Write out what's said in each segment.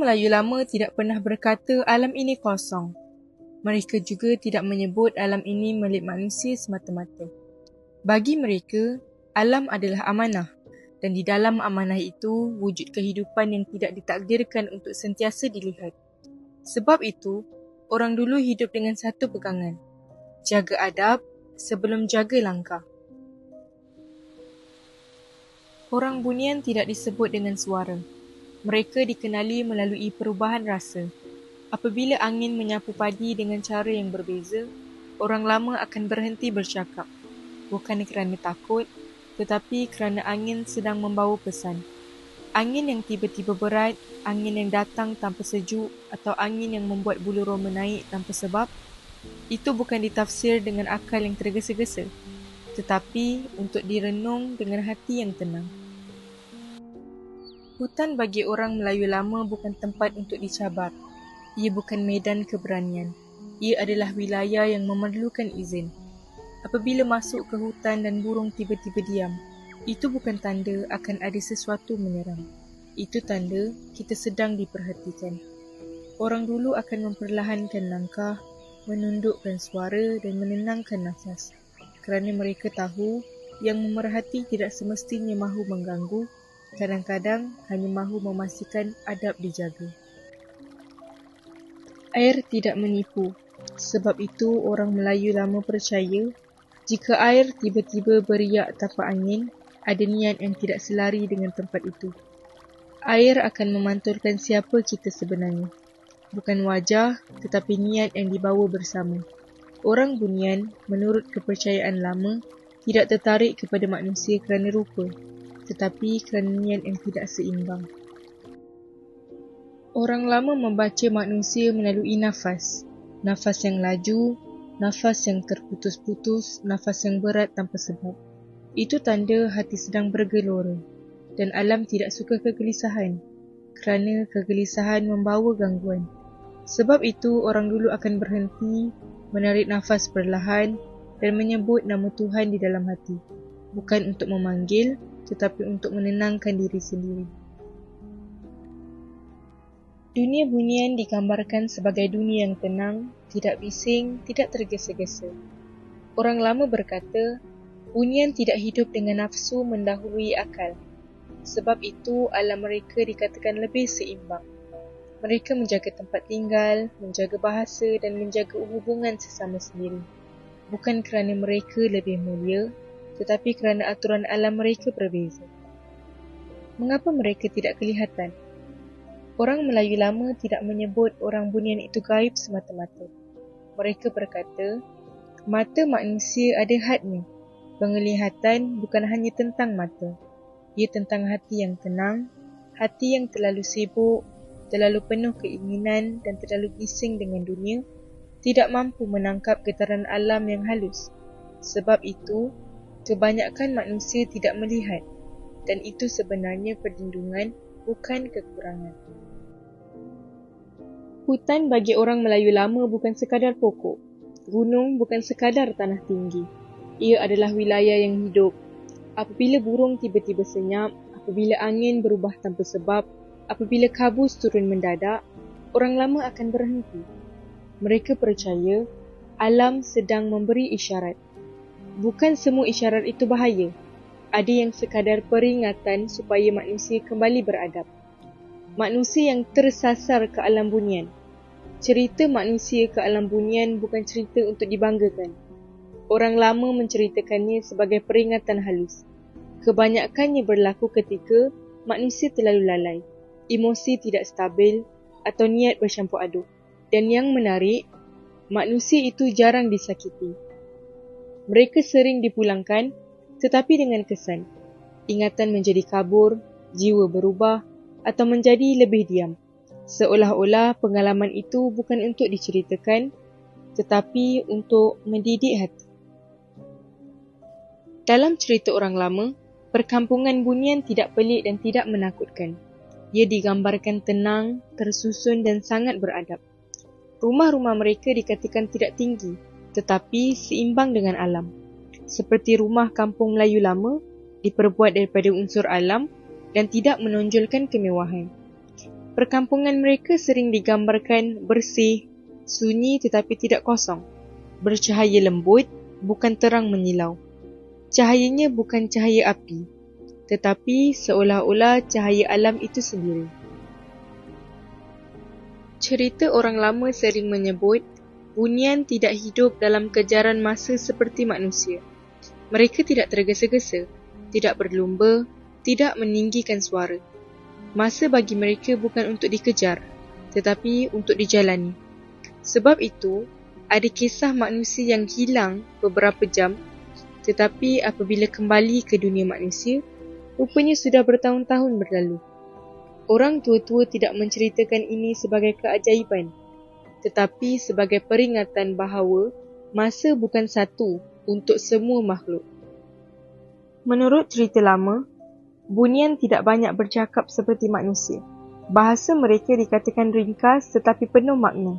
Melayu lama tidak pernah berkata alam ini kosong. Mereka juga tidak menyebut alam ini milik manusia semata-mata. Bagi mereka, alam adalah amanah dan di dalam amanah itu wujud kehidupan yang tidak ditakdirkan untuk sentiasa dilihat. Sebab itu, orang dulu hidup dengan satu pegangan. Jaga adab sebelum jaga langkah. Orang bunian tidak disebut dengan suara. Mereka dikenali melalui perubahan rasa. Apabila angin menyapu padi dengan cara yang berbeza, orang lama akan berhenti bercakap. Bukan kerana takut, tetapi kerana angin sedang membawa pesan. Angin yang tiba-tiba berat, angin yang datang tanpa sejuk atau angin yang membuat bulu roma naik tanpa sebab, itu bukan ditafsir dengan akal yang tergesa-gesa, tetapi untuk direnung dengan hati yang tenang. Hutan bagi orang Melayu lama bukan tempat untuk dicabar. Ia bukan medan keberanian. Ia adalah wilayah yang memerlukan izin. Apabila masuk ke hutan dan burung tiba-tiba diam, itu bukan tanda akan ada sesuatu menyerang. Itu tanda kita sedang diperhatikan. Orang dulu akan memperlahankan langkah, menundukkan suara dan menenangkan nafas. Kerana mereka tahu yang memerhati tidak semestinya mahu mengganggu, kadang-kadang hanya mahu memastikan adab dijaga. Air tidak menipu. Sebab itu orang Melayu lama percaya, jika air tiba-tiba beriak tanpa angin, ada niat yang tidak selari dengan tempat itu. Air akan memantulkan siapa kita sebenarnya. Bukan wajah, tetapi niat yang dibawa bersama. Orang bunian, menurut kepercayaan lama, tidak tertarik kepada manusia kerana rupa, tetapi kerana niat yang tidak seimbang. Orang lama membaca manusia melalui nafas. Nafas yang laju, nafas yang terputus-putus, nafas yang berat tanpa sebab. Itu tanda hati sedang bergelora. Dan alam tidak suka kegelisahan, kerana kegelisahan membawa gangguan. Sebab itu orang dulu akan berhenti, menarik nafas perlahan dan menyebut nama Tuhan di dalam hati. Bukan untuk memanggil, tetapi untuk menenangkan diri sendiri. Dunia bunian digambarkan sebagai dunia yang tenang, tidak bising, tidak tergesa-gesa. Orang lama berkata, bunian tidak hidup dengan nafsu mendahului akal. Sebab itu, alam mereka dikatakan lebih seimbang. Mereka menjaga tempat tinggal, menjaga bahasa dan menjaga hubungan sesama sendiri. Bukan kerana mereka lebih mulia, tetapi kerana aturan alam mereka berbeza. Mengapa mereka tidak kelihatan? Orang Melayu lama tidak menyebut orang bunian itu gaib semata-mata. Mereka berkata, mata manusia ada hadnya. Penglihatan bukan hanya tentang mata. Ia tentang hati yang tenang, hati yang terlalu sibuk, terlalu penuh keinginan dan terlalu bising dengan dunia, tidak mampu menangkap getaran alam yang halus. Sebab itu, kebanyakan manusia tidak melihat, dan itu sebenarnya perlindungan, bukan kekurangan. Hutan bagi orang Melayu lama bukan sekadar pokok. Gunung bukan sekadar tanah tinggi. Ia adalah wilayah yang hidup. Apabila burung tiba-tiba senyap, apabila angin berubah tanpa sebab, apabila kabus turun mendadak, orang lama akan berhenti. Mereka percaya alam sedang memberi isyarat. Bukan semua isyarat itu bahaya. Ada yang sekadar peringatan supaya manusia kembali beradab. Manusia yang tersasar ke alam bunian. Cerita manusia ke alam bunian bukan cerita untuk dibanggakan. Orang lama menceritakannya sebagai peringatan halus. Kebanyakannya berlaku ketika manusia terlalu lalai, emosi tidak stabil atau niat bercampur aduk. Dan yang menarik, manusia itu jarang disakiti. Mereka sering dipulangkan, tetapi dengan kesan. Ingatan menjadi kabur, jiwa berubah atau menjadi lebih diam. Seolah-olah pengalaman itu bukan untuk diceritakan, tetapi untuk mendidik hati. Dalam cerita orang lama, perkampungan bunian tidak pelik dan tidak menakutkan. Ia digambarkan tenang, tersusun dan sangat beradab. Rumah-rumah mereka dikatakan tidak tinggi, tetapi seimbang dengan alam. Seperti rumah kampung Melayu lama, diperbuat daripada unsur alam dan tidak menonjolkan kemewahan. Perkampungan mereka sering digambarkan bersih, sunyi tetapi tidak kosong. Bercahaya lembut, bukan terang menyilau. Cahayanya bukan cahaya api, tetapi seolah-olah cahaya alam itu sendiri. Cerita orang lama sering menyebut, bunian tidak hidup dalam kejaran masa seperti manusia. Mereka tidak tergesa-gesa, tidak berlumba, tidak meninggikan suara. Masa bagi mereka bukan untuk dikejar, tetapi untuk dijalani. Sebab itu, ada kisah manusia yang hilang beberapa jam, tetapi apabila kembali ke dunia manusia, rupanya sudah bertahun-tahun berlalu. Orang tua-tua tidak menceritakan ini sebagai keajaiban, tetapi sebagai peringatan bahawa masa bukan satu untuk semua makhluk. Menurut cerita lama, bunian tidak banyak bercakap seperti manusia. Bahasa mereka dikatakan ringkas tetapi penuh makna.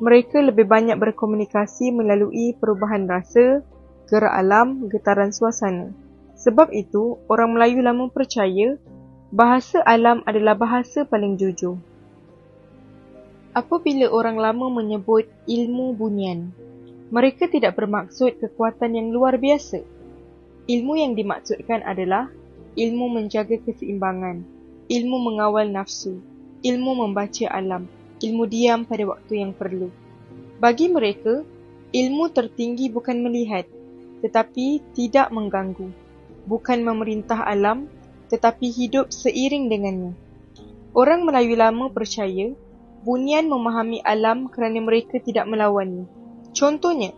Mereka lebih banyak berkomunikasi melalui perubahan rasa, gerak alam, getaran suasana. Sebab itu, orang Melayu lama percaya bahasa alam adalah bahasa paling jujur. Apabila orang lama menyebut ilmu bunian, mereka tidak bermaksud kekuatan yang luar biasa. Ilmu yang dimaksudkan adalah ilmu menjaga keseimbangan, ilmu mengawal nafsu, ilmu membaca alam, ilmu diam pada waktu yang perlu. Bagi mereka, ilmu tertinggi bukan melihat, tetapi tidak mengganggu. Bukan memerintah alam, tetapi hidup seiring dengannya. Orang Melayu lama percaya, bunian memahami alam kerana mereka tidak melawannya. Contohnya,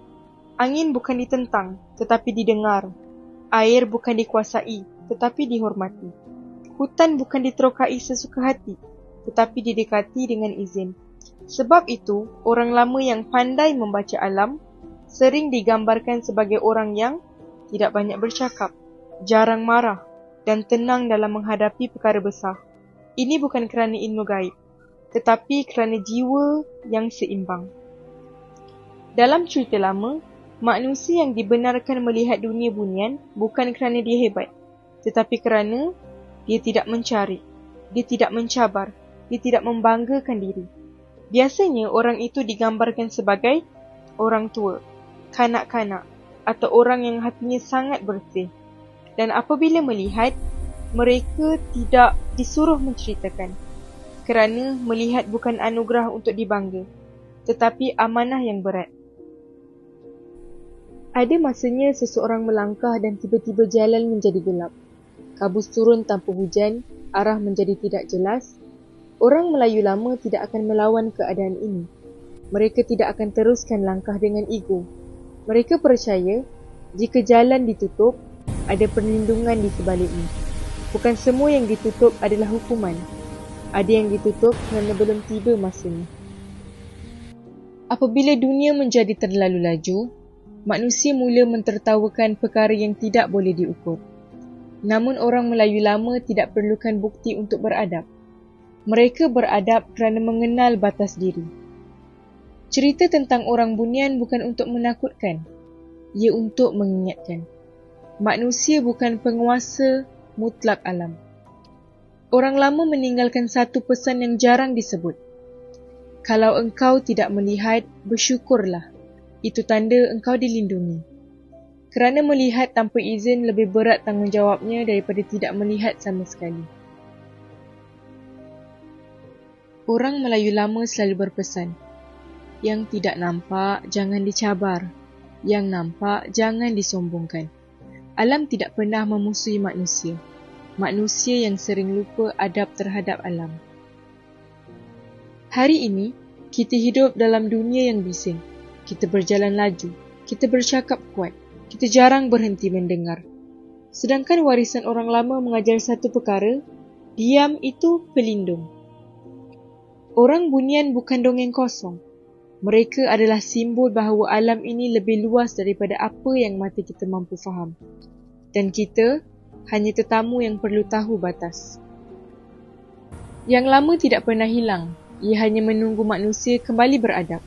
angin bukan ditentang, tetapi didengar. Air bukan dikuasai, tetapi dihormati. Hutan bukan diterokai sesuka hati, tetapi didekati dengan izin. Sebab itu, orang lama yang pandai membaca alam sering digambarkan sebagai orang yang tidak banyak bercakap, jarang marah dan tenang dalam menghadapi perkara besar. Ini bukan kerana ilmu gaib, tetapi kerana jiwa yang seimbang. Dalam cerita lama, manusia yang dibenarkan melihat dunia bunian bukan kerana dia hebat, tetapi kerana dia tidak mencari, dia tidak mencabar, dia tidak membanggakan diri. Biasanya orang itu digambarkan sebagai orang tua, kanak-kanak atau orang yang hatinya sangat bersih. Dan apabila melihat, mereka tidak disuruh menceritakan. Kerana melihat bukan anugerah untuk dibangga, tetapi amanah yang berat. Ada masanya seseorang melangkah dan tiba-tiba jalan menjadi gelap. Kabus turun tanpa hujan, arah menjadi tidak jelas. Orang Melayu lama tidak akan melawan keadaan ini. Mereka tidak akan teruskan langkah dengan ego. Mereka percaya, jika jalan ditutup, ada perlindungan di sebaliknya. Bukan semua yang ditutup adalah hukuman. Ada yang ditutup kerana belum tiba masanya. Apabila dunia menjadi terlalu laju, manusia mula mentertawakan perkara yang tidak boleh diukur. Namun orang Melayu lama tidak perlukan bukti untuk beradab. Mereka beradab kerana mengenal batas diri. Cerita tentang orang bunian bukan untuk menakutkan, ia untuk mengingatkan. Manusia bukan penguasa mutlak alam. Orang lama meninggalkan satu pesan yang jarang disebut. Kalau engkau tidak melihat, bersyukurlah. Itu tanda engkau dilindungi. Kerana melihat tanpa izin lebih berat tanggungjawabnya daripada tidak melihat sama sekali. Orang Melayu lama selalu berpesan, yang tidak nampak jangan dicabar, yang nampak jangan disombongkan. Alam tidak pernah memusuhi manusia. Manusia yang sering lupa adab terhadap alam. Hari ini, kita hidup dalam dunia yang bising. Kita berjalan laju, kita bercakap kuat, kita jarang berhenti mendengar. Sedangkan warisan orang lama mengajar satu perkara, diam itu pelindung. Orang bunian bukan dongeng kosong. Mereka adalah simbol bahawa alam ini lebih luas daripada apa yang mata kita mampu faham. Dan kita hanya tetamu yang perlu tahu batas. Yang lama tidak pernah hilang, ia hanya menunggu manusia kembali beradab.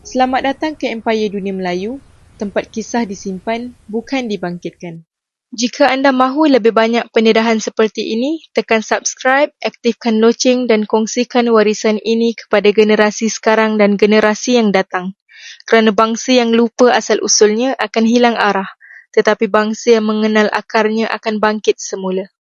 Selamat datang ke Empayar Dunia Melayu, tempat kisah disimpan, bukan dibangkitkan. Jika anda mahu lebih banyak pendedahan seperti ini, tekan subscribe, aktifkan loceng dan kongsikan warisan ini kepada generasi sekarang dan generasi yang datang. Kerana bangsa yang lupa asal-usulnya akan hilang arah, tetapi bangsa yang mengenal akarnya akan bangkit semula.